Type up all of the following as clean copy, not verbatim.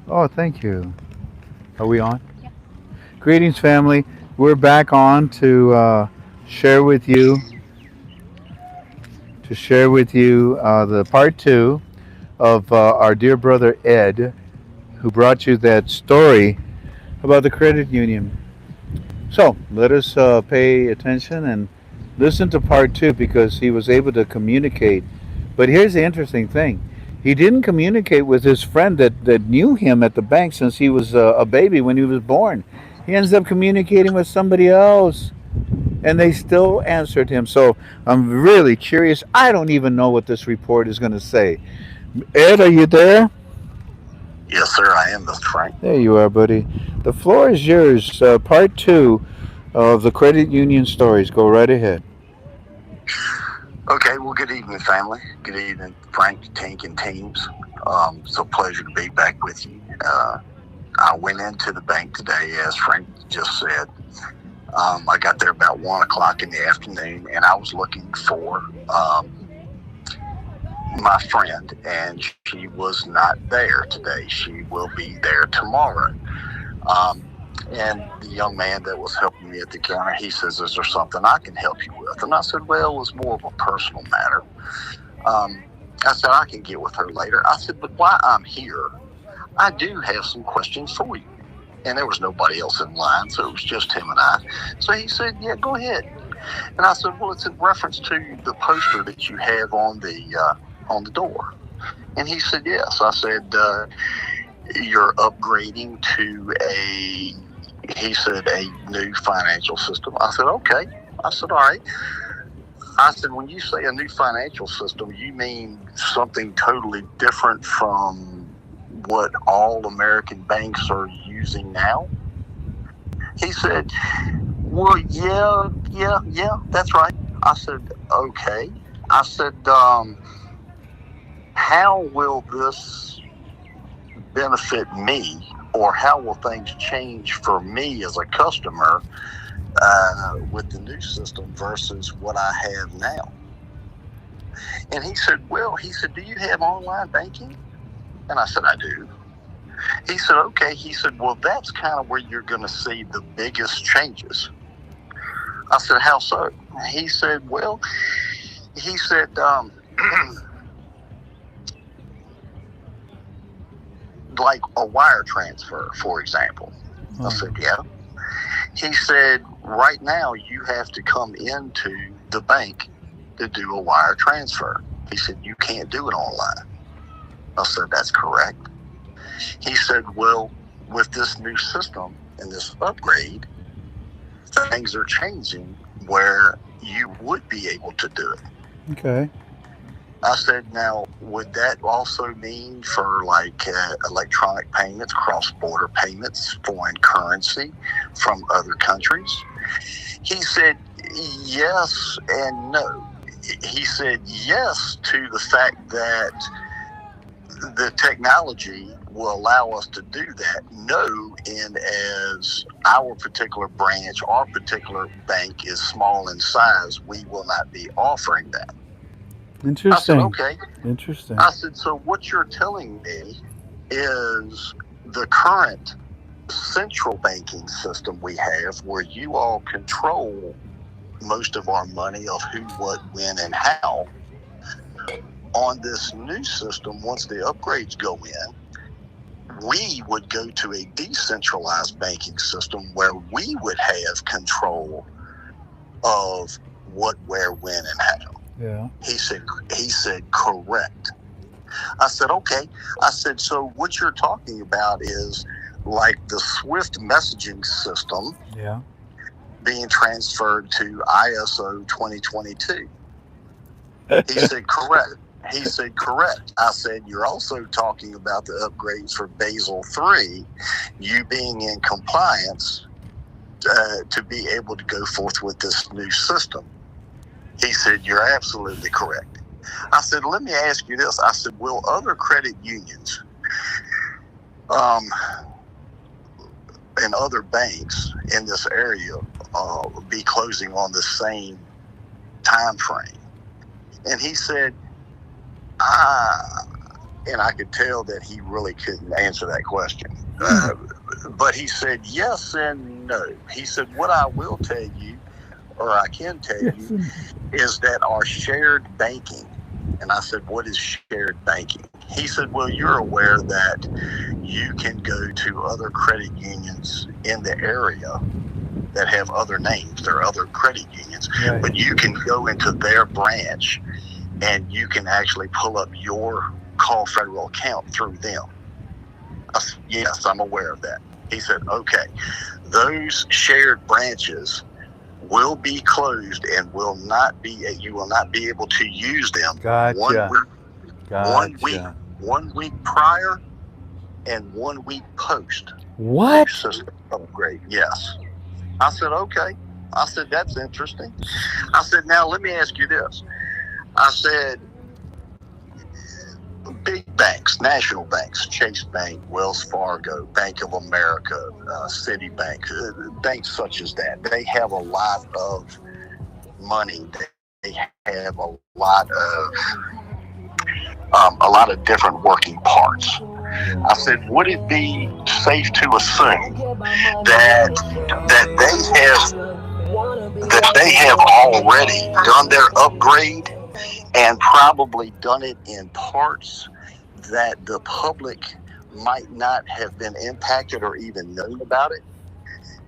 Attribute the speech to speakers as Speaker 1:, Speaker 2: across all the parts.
Speaker 1: Oh, thank you. Are we on? Greetings, family. We're back on share with you share with you the part two of our dear brother Ed, who brought you that story about the credit union. So let us pay attention and listen to part two because he was able to communicate. But here's the interesting thing. He didn't communicate with his friend that knew him at the bank since he was a baby when he was born. He ends up communicating with somebody else, and they still answered him. So I'm really curious. I don't even know what this report is going to say. Ed, are you there?
Speaker 2: Yes, sir, I am, Mr. Frank.
Speaker 1: There you are, buddy. The floor is yours. Part two of the credit union stories. Go right ahead.
Speaker 2: Okay, well, good evening, family. Good evening, Frank, Tink, and teams. It's a pleasure to be back with you. I went into the bank today, as Frank just said. I got there about 1 o'clock in the afternoon, and I was looking for my friend, and she was not there today. She will be there tomorrow. Um, and the young man that was helping me at the counter, he says, "Is there something I can help you with?" And I said, "Well, it's more of a personal matter." Um, I said, "I can get with her later." I said, "But while I'm here, I do have some questions for you." And there was nobody else in line, so it was just him and I. So he said, "Yeah, go ahead." And I said, "Well, it's in reference to the poster that you have on the door." And he said, "Yes." I said, "You're upgrading to a," he said, "a new financial system." I said, "Okay." I said, "All right." I said, "When you say a new financial system, you mean something totally different from what all American banks are using now?" He said, "Well, yeah, that's right." I said, "Okay." I said, "How will this benefit me, or how will things change for me as a customer with the new system versus what I have now?" And he said, "Well," he said, "do you have online banking?" And I said, "I do." He said, "Okay." He said, "Well, that's kind of where you're going to see the biggest changes." I said, "How so?" He said, "Well," he said, "like a wire transfer, for example." I
Speaker 1: Oh,
Speaker 2: said, "Yeah." He said, "Right now, you have to come into the bank to do a wire transfer." He said, "You can't do it online." I said, "That's correct." He said, "Well, with this new system and this upgrade, things are changing where you would be able to do it."
Speaker 1: okay.
Speaker 2: I said, "Now, would that also mean for like electronic payments, cross border payments, foreign currency from other countries?" He said, "Yes and no." He said, "Yes, to the fact that the technology will allow us to do that. No, in as our particular branch, our particular bank is small in size, we will not be offering that." I said,
Speaker 1: Interesting.
Speaker 2: "Okay."
Speaker 1: Interesting.
Speaker 2: I said, "So what you're telling me is the current central banking system we have, where you all control most of our money of who, what, when, and how, on this new system, once the upgrades go in, we would go to a decentralized banking system where we would have control of what, where, when, and how."
Speaker 1: Yeah.
Speaker 2: He said, "Correct." I said, "Okay." I said, "So what you're talking about is like the Swift messaging system
Speaker 1: Yeah.
Speaker 2: being transferred to ISO 2022. He said, "Correct." He said, "Correct." I said, "You're also talking about the upgrades for Basel 3, you being in compliance to be able to go forth with this new system." He said, "You're absolutely correct." I said, "Let me ask you this." I said, "Will other credit unions um, and other banks in this area be closing on the same time frame?" And he said, "Ah." And I could tell that he really couldn't answer that question. But he said yes and no. He said, what I will tell you, or I can tell
Speaker 1: Yes.
Speaker 2: you, is that our shared banking. And I said, what is shared banking? He said, well, you're aware that you can go to other credit unions in the area that have other names. There are other credit unions,
Speaker 1: Right.
Speaker 2: but you can go into their branch and you can actually pull up your Call Federal account through them. I said, yes, I'm aware of that. He said, okay, those shared branches will be closed and you will not be able to use them
Speaker 1: Gotcha.
Speaker 2: one week,
Speaker 1: Gotcha.
Speaker 2: 1 week prior and 1 week post new
Speaker 1: What?
Speaker 2: system upgrade. Yes. I said, okay. I said, that's interesting. I said, now let me ask you this. I said, big banks, national banks, Chase Bank, Wells Fargo, Bank of America, Citibank, banks such as that, they have a lot of money. They have a lot of different working parts. I said, would it be safe to assume that that they have already done their upgrade and probably done it in parts that the public might not have been impacted or even known about it?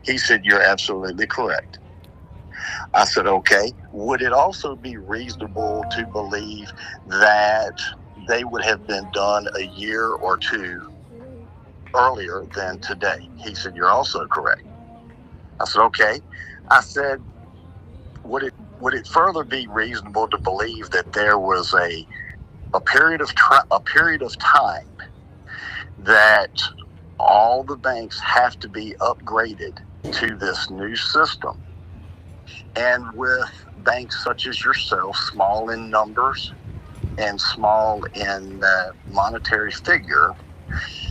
Speaker 2: He said, you're absolutely correct. I said, okay. Would it also be reasonable to believe that they would have been done a year or two earlier than today? He said, you're also correct. I said, okay. I said, would it further be reasonable to believe that there was a period of time that all the banks have to be upgraded to this new system? And with banks such as yourself, small in numbers and small in monetary figure,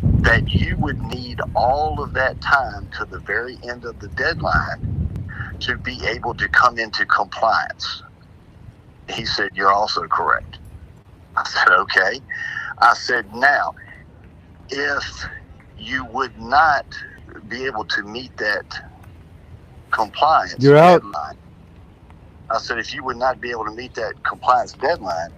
Speaker 2: that you would need all of that time to the very end of the deadline to be able to come into compliance. He said, you're also correct. I said, okay. I said, now, if you would not be able to meet that compliance
Speaker 1: You're out.
Speaker 2: deadline, I said, if you would not be able to meet that compliance deadline,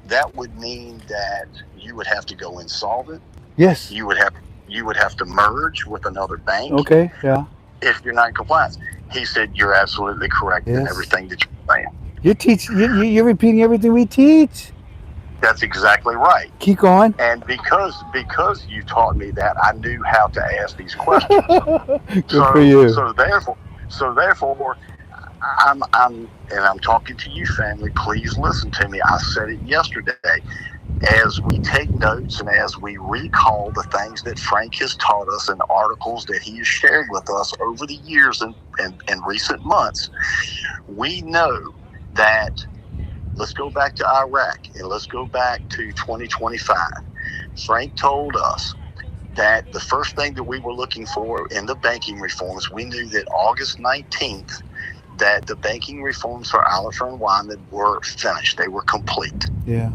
Speaker 2: that would mean that you would have to go insolvent.
Speaker 1: Yes.
Speaker 2: You would have to merge with another bank
Speaker 1: Okay. Yeah.
Speaker 2: if you're not in compliance. He said, you're absolutely correct in
Speaker 1: Yes.
Speaker 2: everything that you're saying.
Speaker 1: You teach. You're repeating everything we teach.
Speaker 2: That's exactly right.
Speaker 1: Keep going.
Speaker 2: And because you taught me that, I knew how to ask these questions.
Speaker 1: Good for
Speaker 2: So
Speaker 1: you.
Speaker 2: so therefore, I'm talking to you, family. Please listen to me. I said it yesterday. As we take notes and as we recall the things that Frank has taught us and articles that he has shared with us over the years and recent months, we know that, let's go back to Iraq and let's go back to 2025. Frank told us that the first thing that we were looking for in the banking reforms, we knew that August 19th, that the banking reforms for Oliver and Wyman were finished. They were complete.
Speaker 1: Yeah.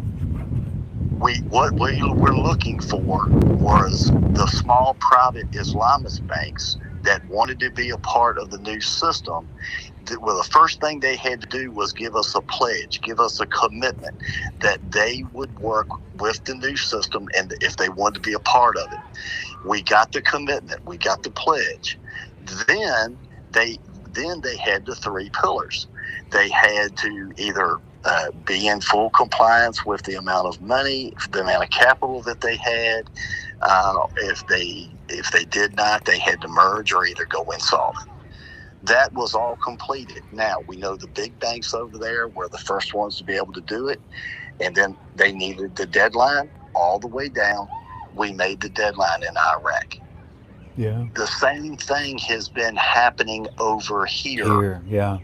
Speaker 2: What we were looking for was the small private Islamist banks that wanted to be a part of the new system. Well, the first thing they had to do was give us a pledge, give us a commitment that they would work with the new system and if they wanted to be a part of it. We got the commitment, we got the pledge. Then they had the three pillars. They had to either be in full compliance with the amount of money, the amount of capital that they had. If they did not, they had to merge or either go insolvent. That was all completed. Now we know the big banks over there were the first ones to be able to do it, and then they needed the deadline all the way down. We made the deadline in Iraq.
Speaker 1: Yeah.
Speaker 2: The same thing has been happening over here.
Speaker 1: Here. Yeah.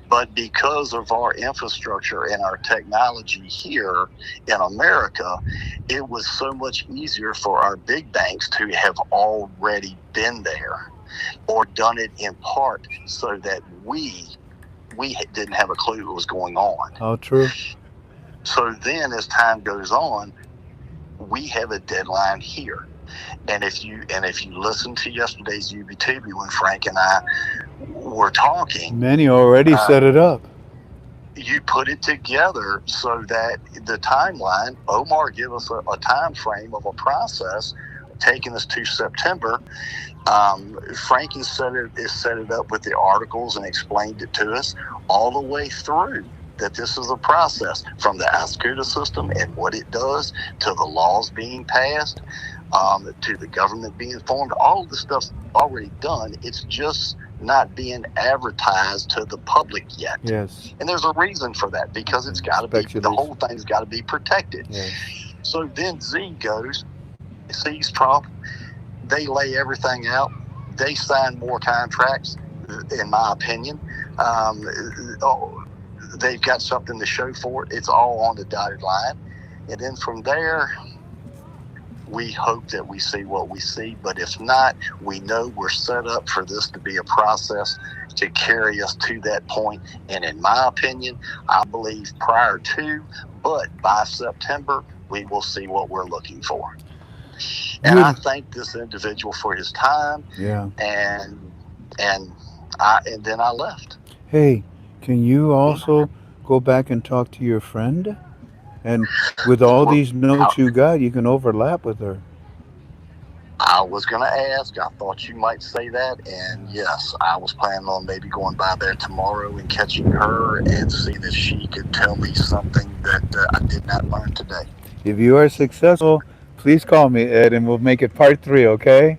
Speaker 2: But because of our infrastructure and our technology here in America, it was so much easier for our big banks to have already been there or done it in part so that we didn't have a clue what was going on.
Speaker 1: All true.
Speaker 2: So then as time goes on, we have a deadline here. And if you listen to yesterday's UBTV when Frank and I were talking,
Speaker 1: Many already
Speaker 2: uh,
Speaker 1: set it up.
Speaker 2: you put it together so that the timeline, Omar give us a time frame of a process taking us to September. Frank has set it up with the articles and explained it to us all the way through, that this is a process from the Ascuda system and what it does to the laws being passed, to the government being formed. All of the stuff's already done. It's just not being advertised to the public yet.
Speaker 1: Yes.
Speaker 2: And there's a reason for that, because it's got to be, the
Speaker 1: Speculation.
Speaker 2: whole thing's got to be protected.
Speaker 1: Yes.
Speaker 2: So then Z goes, sees Trump, they lay everything out. They sign more contracts, in my opinion. Um, oh, they've got something to show for it. It's all on the dotted line. And then from there, we hope that we see what we see. But if not, we know we're set up for this to be a process to carry us to that point. And in my opinion, I believe prior to, but by September, we will see what we're looking for. And I
Speaker 1: Beautiful.
Speaker 2: thank this individual for his time,
Speaker 1: Yeah.
Speaker 2: and and then I left.
Speaker 1: Hey, can you
Speaker 2: Hmm?
Speaker 1: also go back and talk to your friend? And with all
Speaker 2: Well,
Speaker 1: these notes you got, you can overlap with her.
Speaker 2: I was going to ask. I thought you might say that, and yes, I was planning on maybe going by there tomorrow and catching her and see if she could tell me something that I did not learn today.
Speaker 1: If you are successful, please call me, Ed, and we'll make it part three, okay?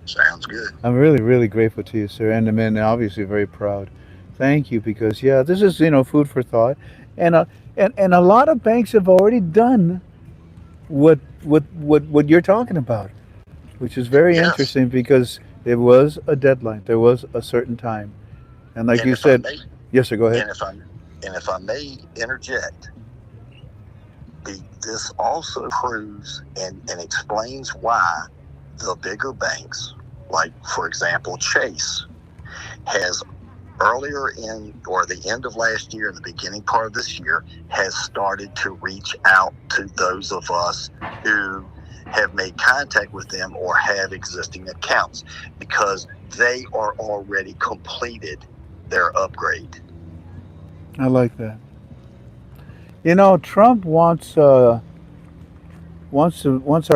Speaker 2: Sounds good.
Speaker 1: I'm really, really grateful to you, sir, and I'm obviously very proud. Thank you, because yeah, this is food for thought, and and a lot of banks have already done what you're talking about, which is very
Speaker 2: Yes,
Speaker 1: interesting because there was a deadline, there was a certain time, and like
Speaker 2: and
Speaker 1: you
Speaker 2: if I
Speaker 1: said,
Speaker 2: may,
Speaker 1: yes, sir, go ahead.
Speaker 2: and if I may interject, this also proves and explains why the bigger banks, like for example Chase, has earlier in, or the end of last year and the beginning part of this year, has started to reach out to those of us who have made contact with them or have existing accounts, because they are already completed their upgrade.
Speaker 1: I like that. Trump wants our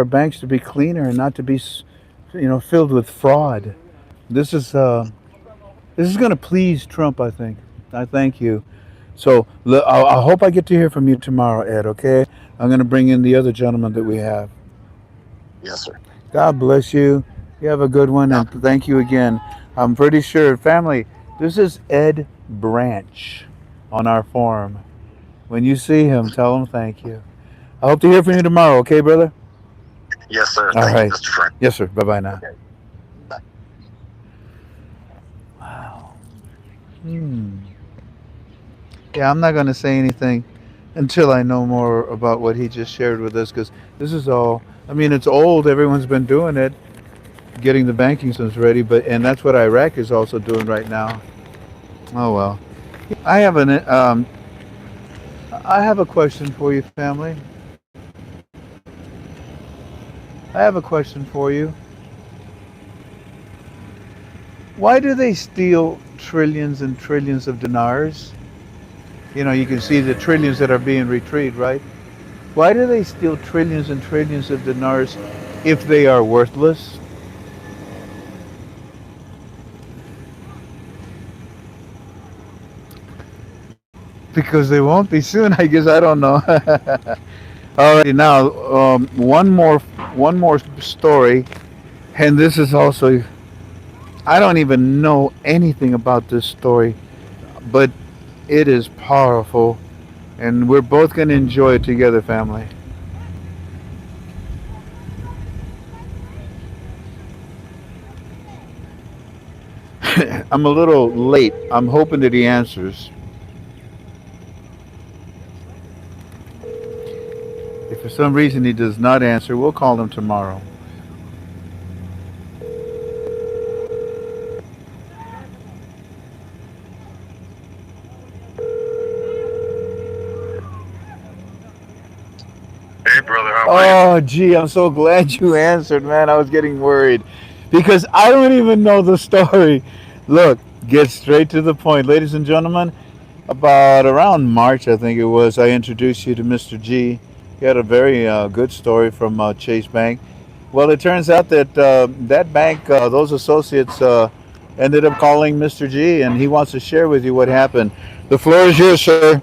Speaker 1: banks to be cleaner and not to be filled with fraud. This is uh, this is going to please Trump, I think. I thank you. So I hope I get to hear from you tomorrow, Ed. Okay, I'm going to bring in the other gentleman that we have.
Speaker 2: Yes, sir.
Speaker 1: God bless you. You have a good one,
Speaker 2: God,
Speaker 1: and thank you again. I'm pretty sure, family. This is Ed Branch on our forum. When you see him, tell him thank you. I hope to hear from you tomorrow. Okay, brother.
Speaker 2: yes, sir.
Speaker 1: All
Speaker 2: Thank you,
Speaker 1: right.
Speaker 2: Mr. Frank.
Speaker 1: Yes, sir. Bye bye now.
Speaker 2: Okay. Bye.
Speaker 1: Wow. Hmm. Yeah, I'm not going to say anything until I know more about what he just shared with us because this is all, I mean, it's old. Everyone's been doing it, getting the banking systems ready, and that's what Iraq is also doing right now. Oh, well. I have I have a question for you, family. I have a question for you. Why do they steal trillions and trillions of dinars? You can see the trillions that are being retrieved, right? Why do they steal trillions and trillions of dinars if they are worthless? Because they won't be soon, I guess. I don't know. Alrighty, now one more story, and this is also I don't even know anything about this story, but it is powerful, and we're both going to enjoy it together, family. I'm a little late. I'm hoping that he answers. If for some reason he does not answer, we'll call him tomorrow.
Speaker 3: Hey, brother, how are
Speaker 1: Oh, Oh, gee, I'm so glad you answered, man. I was getting worried because I don't even know the story. Look, get straight to the point. Ladies and gentlemen, about around March, I think it was, I introduced you to Mr. G. He had a very good story from Chase Bank. Well, it turns out that that bank, those associates, ended up calling Mr. G, and he wants to share with you what happened. The floor is yours, sir.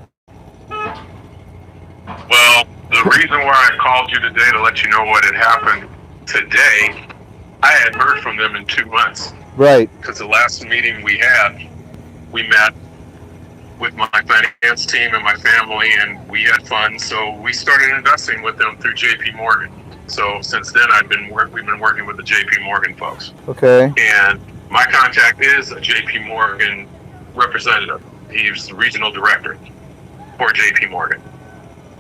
Speaker 3: Well, the reason why I called you today to let you know what had happened today, I hadn't heard from them in 2 months.
Speaker 1: Right.
Speaker 3: Because the last meeting we had, we met with my finance team and my family, and we had fun. So we started investing with them through JP Morgan. So since then, we've been working with the JP Morgan folks.
Speaker 1: Okay.
Speaker 3: And my contact is a JP Morgan representative. He's the regional director for JP Morgan.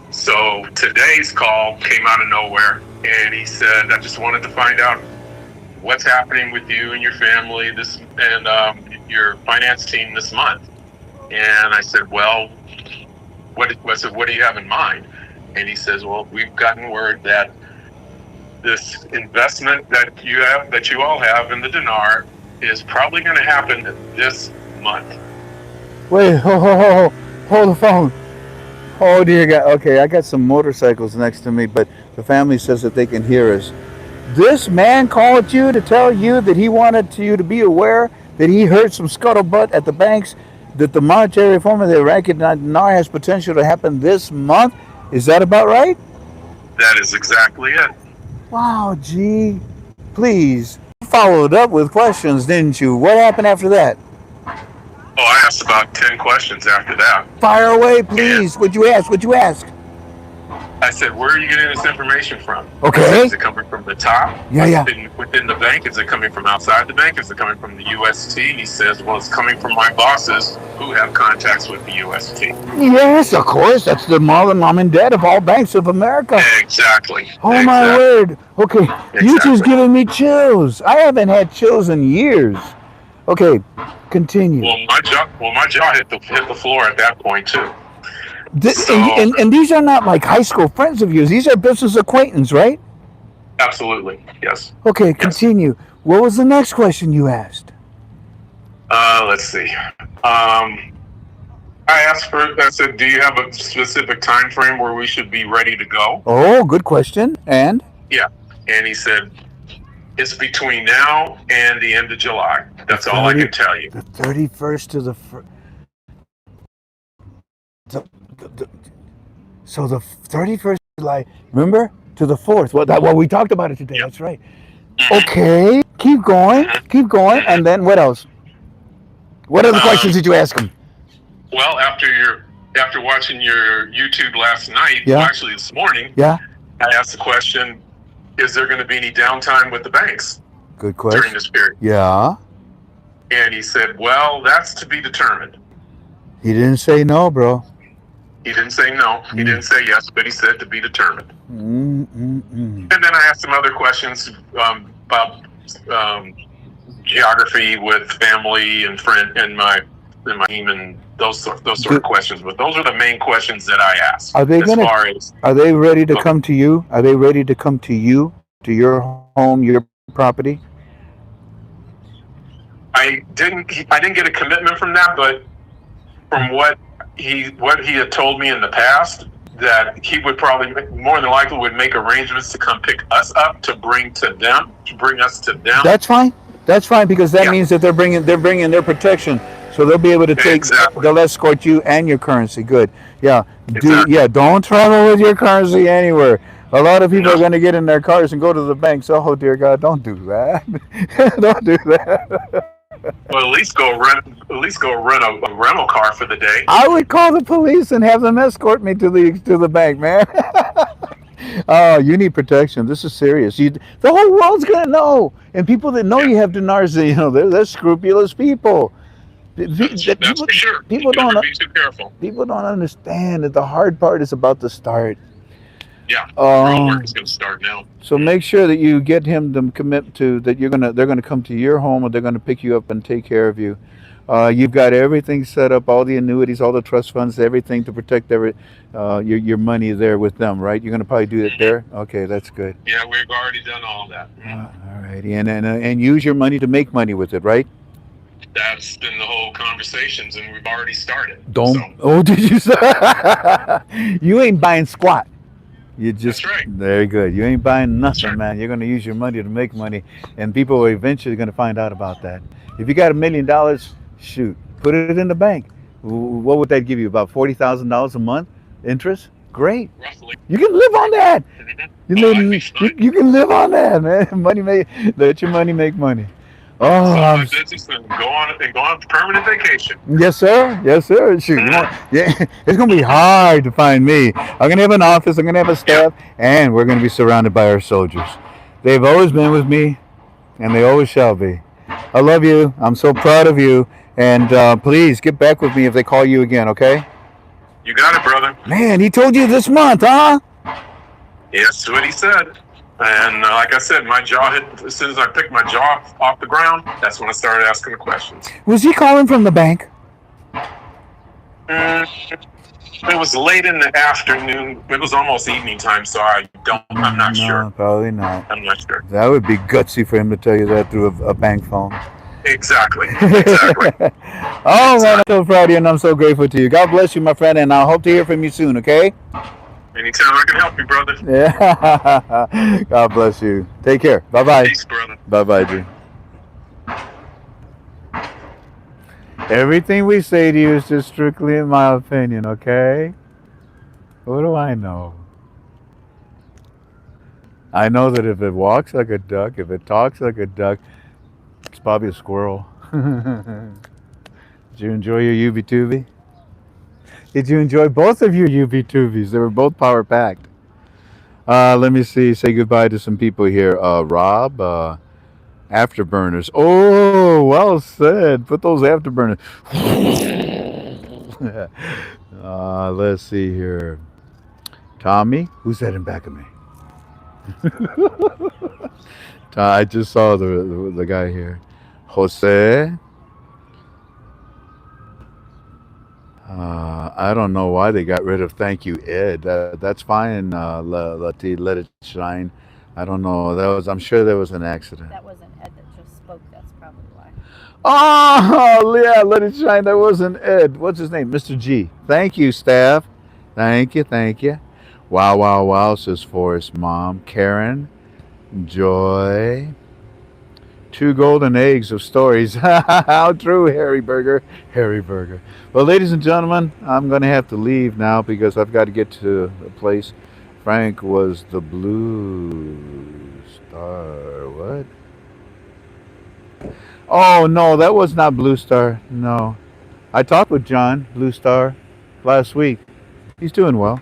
Speaker 3: So today's call came out of nowhere, and he said, "I just wanted to find out what's happening with you and your family your finance team this month." And I said, "Well, what do you have in mind?" And he says, "Well, we've gotten word that this investment that you all have in the dinar is probably going to happen this month."
Speaker 1: Wait, hold the phone. Oh dear God. Okay, I got some motorcycles next to me, but the family says that they can hear us. This man called you to tell you that he wanted you to be aware that he heard some scuttlebutt at the banks that the monetary reform of the Iraqi dinar has potential to happen this month. Is that about right?
Speaker 3: That is exactly it.
Speaker 1: Wow, gee. Please. You followed up with questions, didn't you? What happened after that?
Speaker 3: Oh, I asked about 10 questions after that.
Speaker 1: Fire away,
Speaker 3: And
Speaker 1: please. What'd you ask? What'd you ask?
Speaker 3: I said, "Where are you getting this information from?" I said,
Speaker 1: Okay.
Speaker 3: "Is it coming from the top?
Speaker 1: Yeah.
Speaker 3: Within the bank? Is it coming from outside the bank? Is it coming from the UST?" And he says, "Well, it's coming from my bosses who have contacts with the UST."
Speaker 1: Yes, of course. That's the mom and dad of all banks of America.
Speaker 3: Exactly.
Speaker 1: Oh my word. Okay, you just
Speaker 3: Exactly.
Speaker 1: giving me chills. I haven't had chills in years. Okay, continue.
Speaker 3: Well, my jaw hit the floor at that point too.
Speaker 1: And,
Speaker 3: So,
Speaker 1: and, and these are not like high school friends of yours. These are business acquaintance, right?
Speaker 3: absolutely, yes,
Speaker 1: Okay,
Speaker 3: yes.
Speaker 1: continue. What was the next question you asked?
Speaker 3: Let's see. I said, "Do you have a specific time frame where we should be ready to go?"
Speaker 1: Oh, good question. And
Speaker 3: Yeah. And he said, "It's between now and the end of July.
Speaker 1: the
Speaker 3: That's all I
Speaker 1: 30,
Speaker 3: can tell you."
Speaker 1: the 31st to the so the 31st of July, remember? To the 4th. Well, we talked about it today.
Speaker 3: Yep.
Speaker 1: That's right.
Speaker 3: hmm
Speaker 1: Okay, keep going.
Speaker 3: hmm
Speaker 1: Keep going.
Speaker 3: hmm
Speaker 1: And then what else? What other questions
Speaker 3: Um,
Speaker 1: did you ask him?
Speaker 3: well, after watching your YouTube last night, well,
Speaker 1: Yeah,
Speaker 3: actually this morning,
Speaker 1: yeah.
Speaker 3: I asked the question, "Is there going to be any downtime with the banks
Speaker 1: Good
Speaker 3: during
Speaker 1: question.
Speaker 3: this period?"
Speaker 1: Yeah.
Speaker 3: And he said, "Well, that's to be determined."
Speaker 1: He didn't say no, bro.
Speaker 3: He didn't say no. He
Speaker 1: Mm,
Speaker 3: didn't say yes, but he said to be determined.
Speaker 1: mm.
Speaker 3: And then I asked him other questions about um, geography with family and friend and my team and those sort of
Speaker 1: Do,
Speaker 3: questions. But those are the main questions that I asked
Speaker 1: are they
Speaker 3: as
Speaker 1: gonna?
Speaker 3: far as
Speaker 1: Are they ready to
Speaker 3: okay.
Speaker 1: come to you? Are they ready to come to you, to your home, your property?
Speaker 3: I didn't get a commitment from that, but from what he had told me in the past, that he would probably more than likely would make arrangements to come pick us up to bring us to them.
Speaker 1: That's fine. That's fine because that
Speaker 3: Yeah,
Speaker 1: means that they're bringing their protection, so they'll be able to take.
Speaker 3: exactly,
Speaker 1: They'll escort you and your currency. Good. Yeah.
Speaker 3: exactly.
Speaker 1: Yeah. Don't travel with your currency anywhere. A lot of people
Speaker 3: No,
Speaker 1: are going to get in their cars and go to the banks. Oh dear God, don't do that. Don't do that.
Speaker 3: well, at least go rent a rental car for the day.
Speaker 1: I would call the police and have them escort me to the bank, man. Oh, you need protection. This is serious. The whole world's gonna know, and people that know
Speaker 3: Yeah,
Speaker 1: you have dinars, they're scrupulous people.
Speaker 3: that's
Speaker 1: People,
Speaker 3: for sure. You
Speaker 1: people
Speaker 3: never
Speaker 1: don't,
Speaker 3: be too careful.
Speaker 1: people don't understand that the hard part is about to start.
Speaker 3: Yeah, the real work
Speaker 1: Um,
Speaker 3: is going to start now.
Speaker 1: so make sure that you get him to commit to that they're gonna come to your home or they're gonna pick you up and take care of you. You've got everything set up, all the annuities, all the trust funds, everything to protect your money there with them, right? You're going to probably do it
Speaker 3: Hmm.
Speaker 1: there. Okay, that's good.
Speaker 3: Yeah, we've already done all that.
Speaker 1: All righty, and use your money to make money with it, right?
Speaker 3: That's been the whole conversations, and we've already started. So
Speaker 1: Don't. Oh, did you say? You ain't buying squat. You
Speaker 3: that's
Speaker 1: just
Speaker 3: right.
Speaker 1: very good. You ain't buying
Speaker 3: That's
Speaker 1: nothing,
Speaker 3: right.
Speaker 1: man. You're going to use your money to make money, and people are eventually going to find out about that. If you got $1 million, shoot, put it in the bank. What would that give you? About $40,000 a month interest? Great.
Speaker 3: Roughly.
Speaker 1: You can live on that.
Speaker 3: Hmm.
Speaker 1: You
Speaker 3: Oh, I'd be
Speaker 1: know,
Speaker 3: fine.
Speaker 1: you can live on that, man. Money make let your money make money. Oh,
Speaker 3: Sell my business and go on permanent vacation.
Speaker 1: yes, sir. Yes, sir. Shoot, yeah, it's gonna be hard to find me. I'm gonna have an office. I'm gonna have a
Speaker 3: Yeah.
Speaker 1: staff, and we're gonna be surrounded by our soldiers. They've always been with me, and they always shall be. I love you. I'm so proud of you. And please get back with me if they call you again, okay?
Speaker 3: You got it, brother.
Speaker 1: Man, he told you this month, huh?
Speaker 3: Yes, that's what he said. And like I said, my jaw hit, as soon as I picked my jaw off the ground, that's when I started asking the questions.
Speaker 1: Was he calling from the bank?
Speaker 3: Mm, it was late in the afternoon. It was almost evening time, so I'm not sure.
Speaker 1: No, probably not.
Speaker 3: I'm not sure.
Speaker 1: That would be gutsy for him to tell you that through a bank phone.
Speaker 3: Exactly. Exactly.
Speaker 1: Oh, man, I'm so proud of you and I'm so grateful to you. God bless you, my friend, and I hope to hear from you soon, okay?
Speaker 3: Anytime I can help you, brother.
Speaker 1: Yeah. God bless you. Take care. Bye bye.
Speaker 3: Peace, brother.
Speaker 1: Bye bye, G. Everything we say to you is just strictly in my opinion, okay? What do I know? I know that if it walks like a duck, if it talks like a duck, it's probably a squirrel. Did you enjoy your UB Tubie? Did you enjoy both of your UB Tubies? They were both power packed. Let me see. Say goodbye to some people here. Rob, afterburners. Oh, well said. Put those afterburners. Let's see here. Tommy, who's that in back of me? I just saw the guy here. Jose. I don't know why they got rid of Thank You Ed. That's fine. Let it shine. I don't know. I'm sure there was an accident.
Speaker 4: That wasn't Ed that just spoke. That's probably why.
Speaker 1: Oh yeah, let it shine. That wasn't Ed. What's his name? Mr. G. Thank you, staff. Thank you. Thank you. Wow, wow, wow, says Forrest Mom. Karen, Joy. Two golden eggs of stories. How true, Harry Burger. Harry Burger. Well, ladies and gentlemen, I'm going to have to leave now because I've got to get to a place. Frank was the blue star. What? Oh, no, that was not Blue Star. No. I talked with John, Blue Star, last week. He's doing well.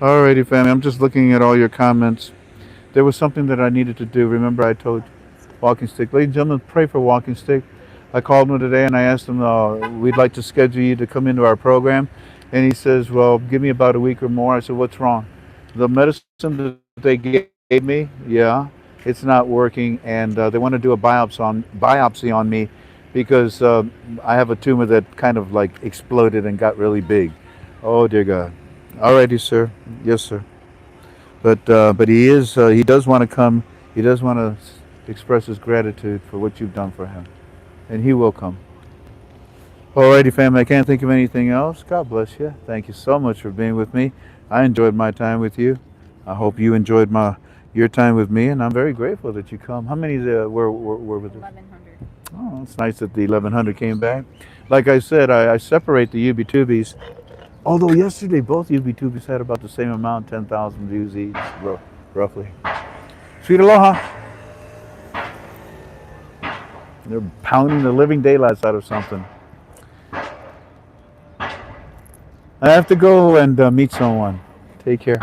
Speaker 1: Alrighty, family. I'm just looking at all your comments. There was something that I needed to do. Remember, I told Walking Stick, ladies and gentlemen, pray for Walking Stick. I called him today and I asked him, we'd like to schedule you to come into our program. And he says, well, give me about a week or more. I said, what's wrong? The medicine that they gave me, yeah, it's not working. And they want to do a biopsy on me because I have a tumor that kind of like exploded and got really big. Oh, dear God. Alrighty, sir. Yes, sir. But he does want to come. He does want to express his gratitude for what you've done for him, and he will come. Alrighty, family. I can't think of anything else. God bless you. Thank you so much for being with me. I enjoyed my time with you. I hope you enjoyed your time with me, and I'm very grateful that you come. How many were with us?
Speaker 4: 1100.
Speaker 1: Oh, it's nice that the 1100 came back. Like I said, I separate the UB Tubies. Although yesterday both UB Tubies had about the same amount, 10,000 views each, roughly. Sweet aloha. They're pounding the living daylights out of something. I have to go and meet someone. Take care.